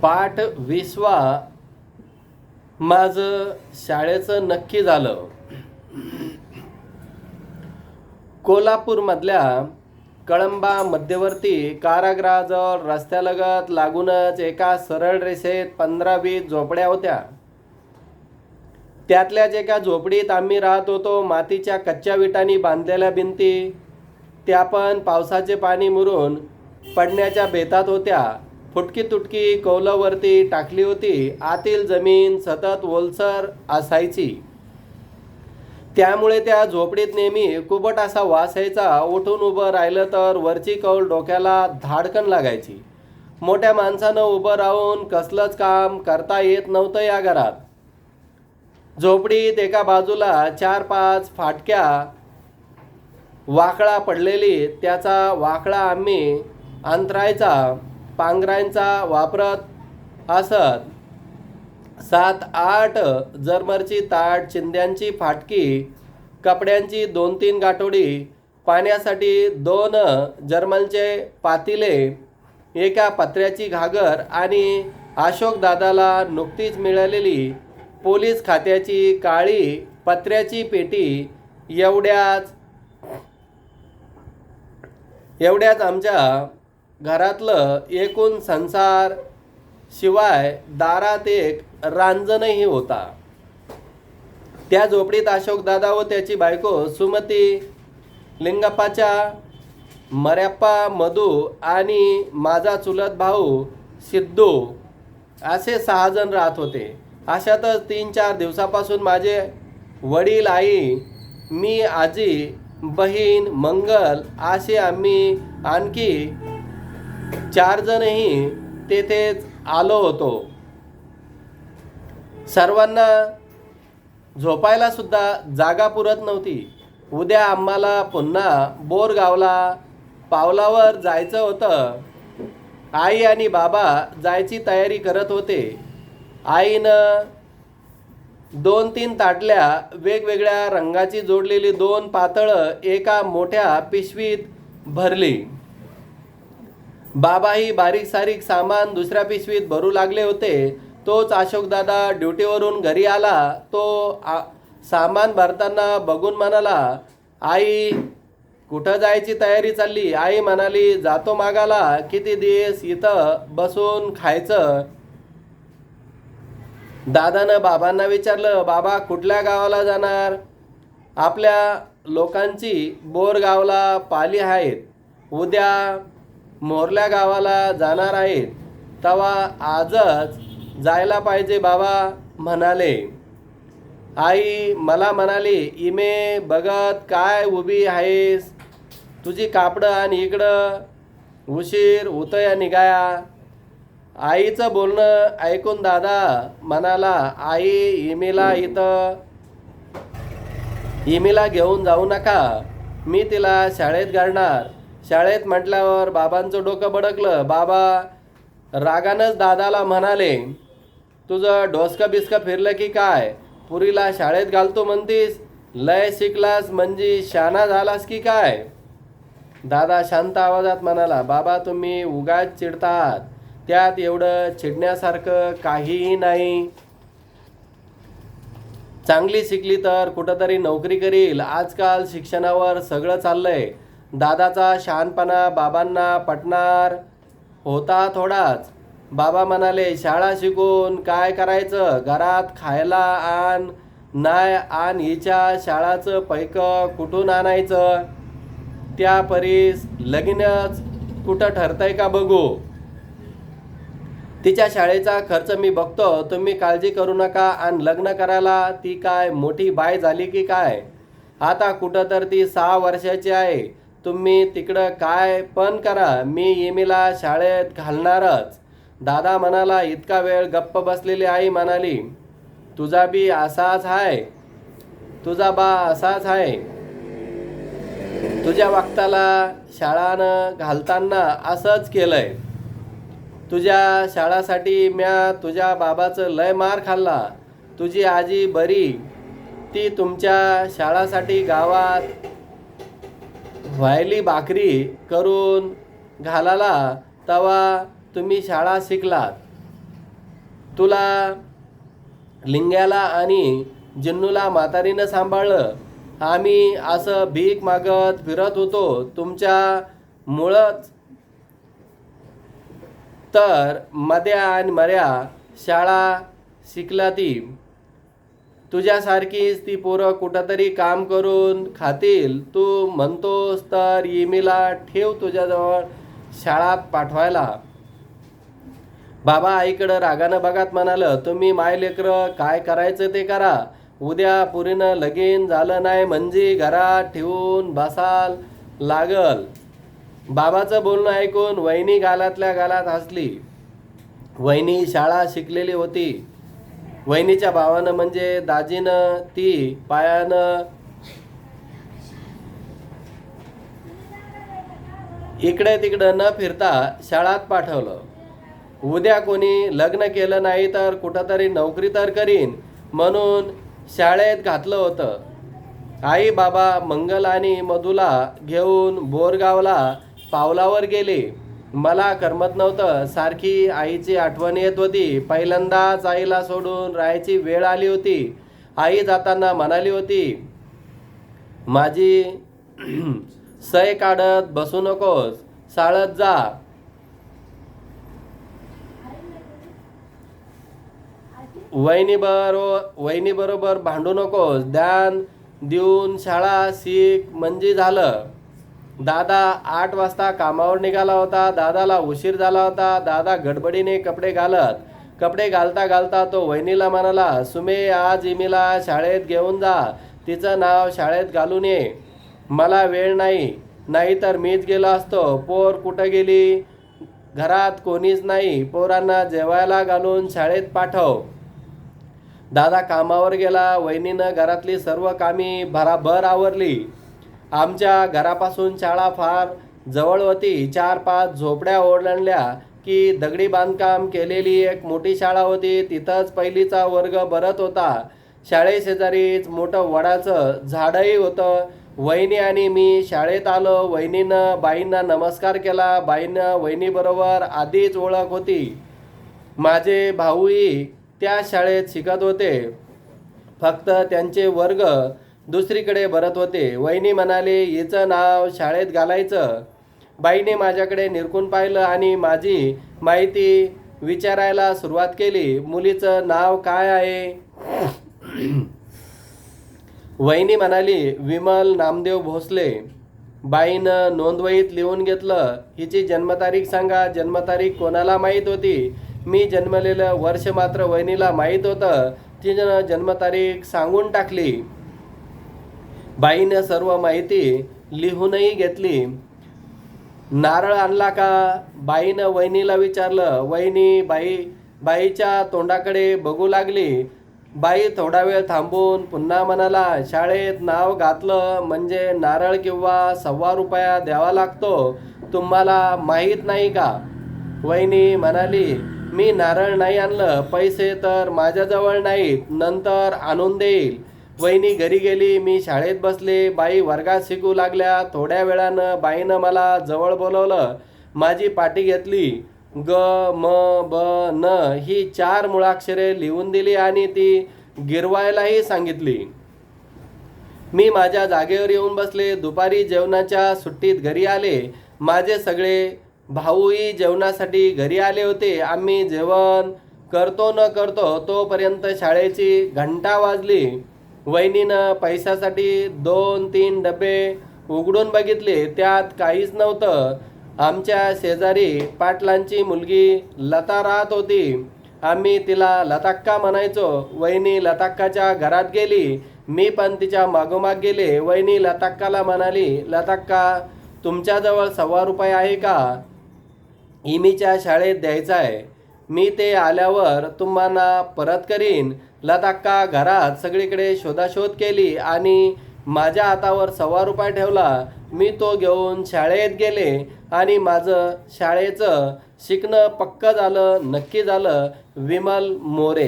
पाठ 20वा माझं शाळेचं नक्की झालं. कोल्हापूरमधल्या कळंबा मध्यवर्ती कारागृहाजवळ रस्त्यालगत लागूनच एका सरळ रेषेत 15-20 झोपड्या होत्या. त्यातल्याच एका झोपडीत आम्ही राहत होतो. मातीच्या कच्च्या विटांनी बांधलेल्या भिंती, त्या पण पावसाचे पाणी मुरून पडण्याच्या बेतात होत्या. फुटकी तुटकी कौलावरती टाकली होती. आतील जमीन सतत ओलसर असायची, त्यामुळे त्या झोपडीत नेहमी कुबट असा वास यायचा. उठून उभं राहिलं तर वरची कौल डोक्याला धाडकन लागायची. मोठ्या माणसानं उभं राहून कसलंच काम करता येत नव्हतं या घरात. झोपडीत एका बाजूला 4-5 फाटक्या वाकळा पडलेली, त्याचा वाकळा आम्ही अंतरायचा पांघरांचा वापरत असत. 7-8 जर्मरची ताट, चिंध्यांची फाटकी, कपड्यांची 2-3 गाठोडी, पाण्यासाठी 2 जर्मलचे पातिले, एका पत्र्याची घागर आणि अशोक दादाला नुकतीच मिळालेली पोलीस खात्याची काळी पत्र्याची पेटी, एवढ्याच आमच्या घरातलं एकूण संसार. शिवाय दारात एक रांजणही होता. त्या झोपडीत अशोकदादा व त्याची बायको सुमती, लिंगप्पाच्या मर्याप्पा, मधू आणि माझा चुलत भाऊ सिद्धू असे 6 जण राहत होते. अशातच 3-4 दिवसापासून माझे वडील, आई, मी, आजी, बहीण, मंगल असे आम्ही आणखी 4 जणही तेथेच आलो होतो. सर्वांना झोपायला सुद्धा जागा पुरत नव्हती. उद्या आम्हाला पुन्हा बोरगावला पावलावर जायचं होतं. आई आणि बाबा जायची तयारी करत होते. आईनं 2-3 ताटल्या वेगवेगळ्या रंगाची जोडलेली 2 पातळं एका मोठ्या पिशवीत भरली. बाबाही बारीक सारीक सामान दुसऱ्या पिशवीत भरू लागले होते. तोच अशोकदादा ड्युटीवरून घरी आला. तो सामान भरताना बघून म्हणाला, आई, कुठं जायची तयारी चालली? आई म्हणाली, जातो मागाला. किती दिवस इथं बसून खायचं? दादानं बाबांना विचारलं, बाबा कुठल्या गावाला जाणार? आपल्या लोकांची बोरगावला पाली आहेत, उद्या मोरल्या गावाला जाणार आहेत. तवा आजच जायला पाहिजे बाबा म्हणाले. आई मला म्हणाली, इमे बघत काय उभी आहेस? तुझी कापडं आणि इकडं. उशीर होतोय निघाया. आईचं बोलणं ऐकून दादा म्हणाला, आई, इमीला घेऊन जाऊ नका. मी तिला शाळेत घालणार. शाळेत म्हटल्यावर बाबांचं डोकं बडकलं. बाबा रागानंच दादाला म्हणाले, तुझं डोसकं बिस्कं फिरलं की काय? पुरीला शाळेत घालतो म्हणतीस? लय शिकलास म्हणजे शाना झालास की काय? दादा शांत आवाजात म्हणाला, बाबा तुम्ही उगाच चिडतात. त्यात एवढं चिडण्यासारखं काहीही नाही. चांगली शिकली तर कुठंतरी नोकरी करील. आजकाल शिक्षणावर सगळं चाललंय. दादाचा शहाणपणा बाबांना पटणार होता थोडाच. बाबा म्हणाले, शाळा शिकून काय करायचं? घरात खायला आण नाही आण. हिच्या शाळाचं पैकं कुठून आणायचं? त्या परीस लगीनच कुठं ठरतंय का बघू. तिच्या शाळेचा खर्च मी बघतो, तुम्ही काळजी करू नका. आणि लग्न करायला ती काय मोठी बाय झाली की काय? आता कुठं तर ती 6 वर्षाची आहे. तुम्ही तिकडं काय पण करा, मी इमीला शाळेत घालणारच. दादा म्हणाला. इतका वेळ गप्प बसलेली आई म्हणाली, तुझा बी असाच आहे, तुझा बा असाच आहे. तुझ्या वक्ताला शाळानं घालताना असंच केलंय. तुझ्या शाळासाठी म्या तुझ्या बाबाचं लय मार खाल्ला. तुझी आजी बरी, ती तुमच्या शाळासाठी गावात व्हायली भाकरी करून घालाला, तवा तुम्ही शाळा शिकलात. तुला लिंग्याला आणि जिन्नूला म्हातारीनं सांभाळलं. आम्ही असं भीक मागत फिरत होतो. तुमच्यामुळंच तर मद्या आणि मर्या शाळा शिकला ती. तुझ्यासारखीच ती पोरं कुठंतरी काम करून खातील. तू म्हणतोस तर इमीला ठेव तुझ्याजवळ शाळात पाठवायला. बाबा आईकडं रागानं बघत म्हणालं, तुम्ही माय लेकरं काय करायचं ते करा. उद्या पुरीनं लगीन झालं नाही म्हणजे घरात ठेवून बसाल लागल. बाबाचं बोलणं ऐकून वहिनी गालातल्या गालात हसली. वहिनी शाळा शिकलेली होती. वहिनीच्या भावानं म्हणजे दाजीनं ती पायानं इकडे तिकडं न फिरता शाळात पाठवलं. उद्या कोणी लग्न केलं नाही तर कुठंतरी नोकरी तर करीन म्हणून शाळेत घातलं होतं. आई बाबा मंगल आणि मधूला घेऊन बोरगावला पावलावर गेले. मला करमत नव्हतं. सारखी आईची आठवण येत होती. पहिल्यांदाच आईला सोडून राहायची वेळ आली होती. आई जाताना म्हणाली होती, माझी सय काढत बसू नकोस, शाळेत जा. वहिनी बरोबर भांडू नकोस, ध्यान देऊन शाळा शिक म्हणजे झालं. दादा 8 वाजता कामावर निघाला होता. दादाला उशीर झाला होता. दादा गडबडीने कपडे घालता घालता तो वहिनीला म्हणाला, सुमे आज इमीला शाळेत घेऊन जा. तिचं नाव शाळेत घालून ये. मला वेळ नाही तर मीच गेलो असतो. पोर कुठं गेली? घरात कोणीच नाही. पोरांना जेवायला घालून शाळेत पाठव. दादा कामावर गेला. वहिनीनं घरातली सर्व कामी भराभर आवरली. आमच्या घरापासून शाळा फार जवळ होती. 4-5 झोपड्या ओलांडल्या की दगडी बांधकाम केलेली एक मोठी शाळा होती. तिथंच पहिलीचा वर्ग भरत होता. शाळेशेजारीच मोठं वडाचं झाडही होतं. वहिनी आणि मी शाळेत आलो. वहिनीनं बाईंना नमस्कार केला. बाईंना वहिनीबरोबर आधीच ओळख होती. माझे भाऊही त्या शाळेत शिकत होते. फक्त त्यांचे वर्ग दुसरीकडे भरत होते. वहिनी म्हणाले, हिचं नाव शाळेत घालायचं. बाईने माझ्याकडे निरखून पाहिलं आणि माझी माहिती विचारायला सुरुवात केली. मुलीचं नाव काय आहे? वहिनी म्हणाली, विमल नामदेव भोसले. बाईनं नोंदवहीत लिहून घेतलं. हिची जन्मतारीख सांगा. जन्मतारीख कोणाला माहीत होती? मी जन्मलेलं वर्ष मात्र वहिनीला माहीत होतं. तिनं जन्मतारीख सांगून टाकली. बाईनं सर्व माहिती लिहूनही घेतली. नारळ आणला का? बाईनं वहिनीला विचारलं. वहिनी बाईच्या तोंडाकडे बघू लागली. बाई थोडा वेळ थांबून पुन्हा म्हणाला, शाळेत नाव घातलं म्हणजे नारळ किंवा ₹1.25 द्यावा लागतो. तुम्हाला माहीत नाही का? वहिनी म्हणाली, मी नारळ नाही आणलं. पैसे तर माझ्याजवळ नाहीत. नंतर आणून देईल. वहिनी घरी गेली. मी शाळेत बसले. बाई वर्गात शिकू लागल्या. थोड्या वेळानं बाईनं मला जवळ बोलवलं. माझी पाटी घेतली. ग म ब न ही 4 मुळाक्षरे लिहून दिली आणि ती गिरवायलाही सांगितली. मी माझ्या जागेवर येऊन बसले. दुपारी जेवणाच्या सुट्टीत घरी आले. माझे सगळे भाऊही जेवणासाठी घरी आले होते. आम्ही जेवण करतो न करतो तोपर्यंत शाळेची घंटा वाजली. वहिनीनं पैशासाठी 2-3 डबे उघडून बघितले. त्यात काहीच नव्हतं. आमच्या शेजारी पाटलांची मुलगी लता राहत होती. आम्ही तिला लताक्का म्हणायचो. वहिनी लताक्काच्या घरात गेली. मी पण तिच्या मागोमाग गेले. वहिनी लताक्काला म्हणाली, लताक्का तुमच्याजवळ ₹1.25 आहे का? इमीच्या शाळेत द्यायचा आहे. मी ते आल्यावर तुम्हाला परत करीन. लताक्का घरात सगळीकडे शोधाशोध केली आणि माझ्या हातावर ₹1.25 ठेवला. मी तो घेऊन शाळेत गेले आणि माझं शाळेचं शिकणं पक्कं झालं. नक्की झालं. विमल मोरे.